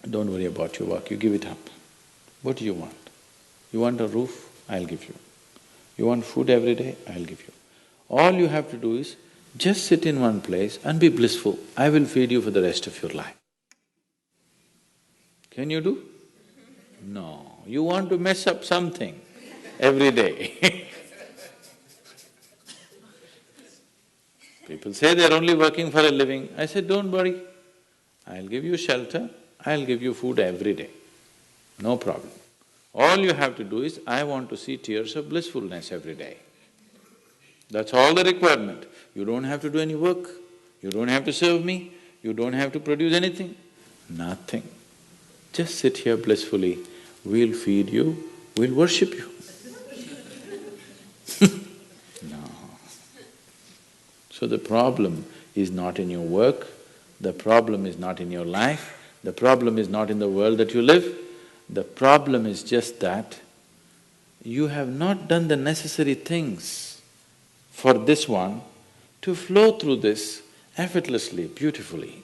Don't worry about your work, you give it up. What do you want? You want a roof? I'll give you. You want food every day? I'll give you. All you have to do is just sit in one place and be blissful. I will feed you for the rest of your life. Can you do? No, you want to mess up something every day. People say they're only working for a living. I said, don't worry, I'll give you shelter, I'll give you food every day, no problem. All you have to do is, I want to see tears of blissfulness every day. That's all the requirement. You don't have to do any work, you don't have to serve me, you don't have to produce anything, nothing. Just sit here blissfully, we'll feed you, we'll worship you. No. So the problem is not in your work, the problem is not in your life, the problem is not in the world that you live, the problem is just that you have not done the necessary things for this one to flow through this effortlessly, beautifully.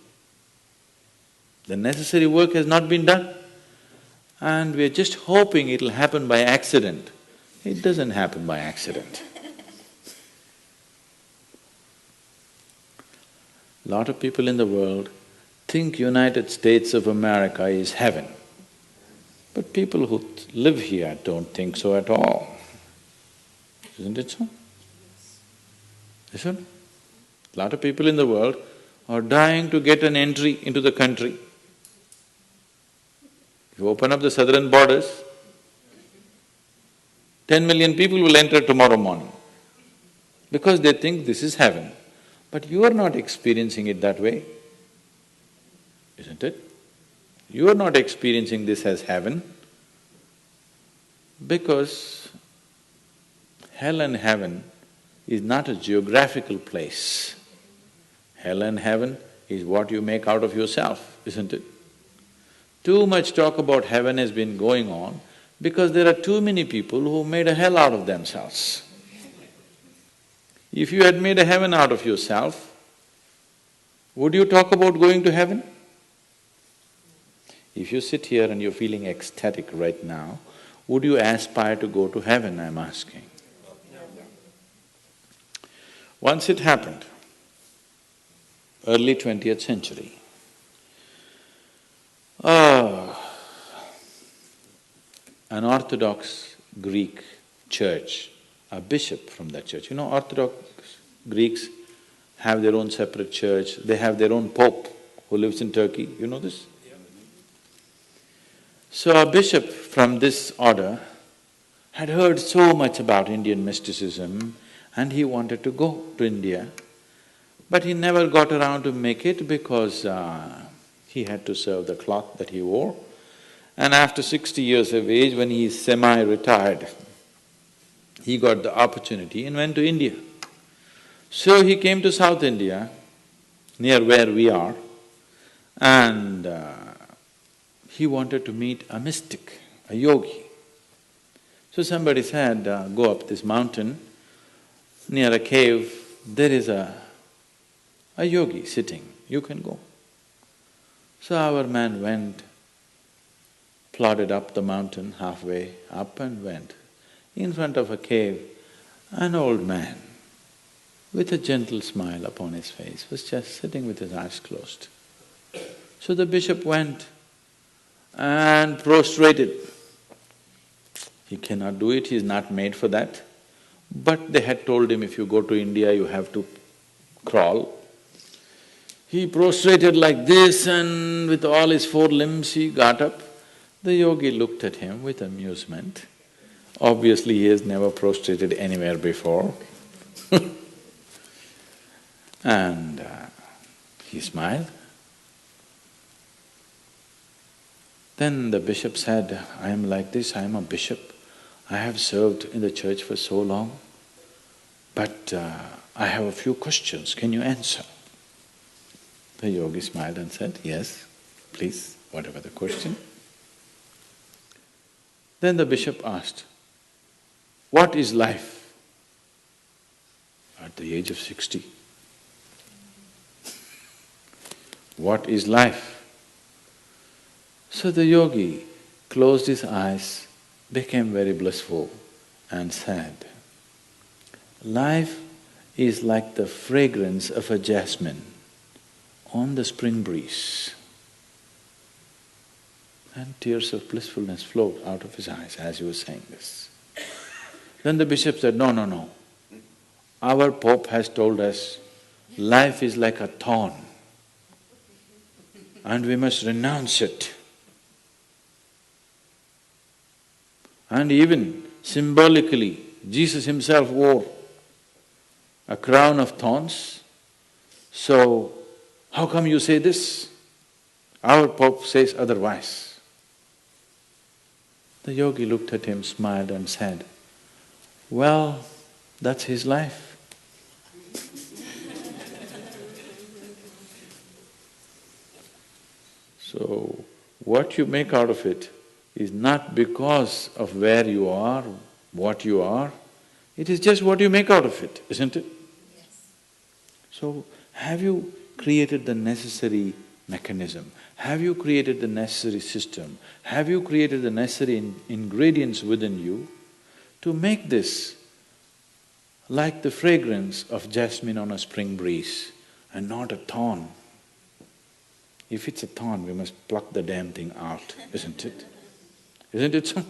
The necessary work has not been done and we're just hoping it'll happen by accident. It doesn't happen by accident. Lot of people in the world think United States of America is heaven. But people who live here don't think so at all. Isn't it so? Isn't it? Lot of people in the world are dying to get an entry into the country. If you open up the southern borders, 10 million people will enter tomorrow morning because they think this is heaven. But you are not experiencing it that way, isn't it? You are not experiencing this as heaven because hell and heaven is not a geographical place. Hell and heaven is what you make out of yourself, isn't it? Too much talk about heaven has been going on because there are too many people who made a hell out of themselves. If you had made a heaven out of yourself, would you talk about going to heaven? If you sit here and you're feeling ecstatic right now, would you aspire to go to heaven, I'm asking? Once it happened, early 20th century, an Orthodox Greek church, a bishop from that church, you know, Orthodox Greeks have their own separate church, they have their own pope who lives in Turkey, you know this? So a bishop from this order had heard so much about Indian mysticism and he wanted to go to India, but he never got around to make it because he had to serve the cloth that he wore. And after 60 years of age, when he is semi-retired, he got the opportunity and went to India. So he came to South India, near where we are, and he wanted to meet a mystic, a yogi. So somebody said, go up this mountain, near a cave, there is a yogi sitting, you can go. So our man went, plodded up the mountain, halfway up and went. In front of a cave, an old man with a gentle smile upon his face was just sitting with his eyes closed. So the bishop went and prostrated. He cannot do it, he is not made for that. But they had told him, if you go to India, you have to crawl. He prostrated like this and with all his four limbs he got up. The yogi looked at him with amusement. Obviously, he has never prostrated anywhere before. And he smiled. Then the bishop said, I am like this, I am a bishop. I have served in the church for so long, but I have a few questions, can you answer? The yogi smiled and said, yes, please, whatever the question. Then the bishop asked, what is life? At the age of 60. What is life? So the yogi closed his eyes, became very blissful and said, life is like the fragrance of a jasmine on the spring breeze. And tears of blissfulness flowed out of his eyes as he was saying this. Then the bishop said, no, no, no. Our Pope has told us life is like a thorn and we must renounce it. And even symbolically, Jesus himself wore a crown of thorns. So, how come you say this? Our Pope says otherwise. The yogi looked at him, smiled and said, well, that's his life. So, what you make out of it is not because of where you are, what you are, it is just what you make out of it, isn't it? Yes. So, have you created the necessary mechanism? Have you created the necessary system? Have you created the necessary ingredients within you to make this like the fragrance of jasmine on a spring breeze and not a thorn? If it's a thorn, we must pluck the damn thing out, isn't it? Isn't it so?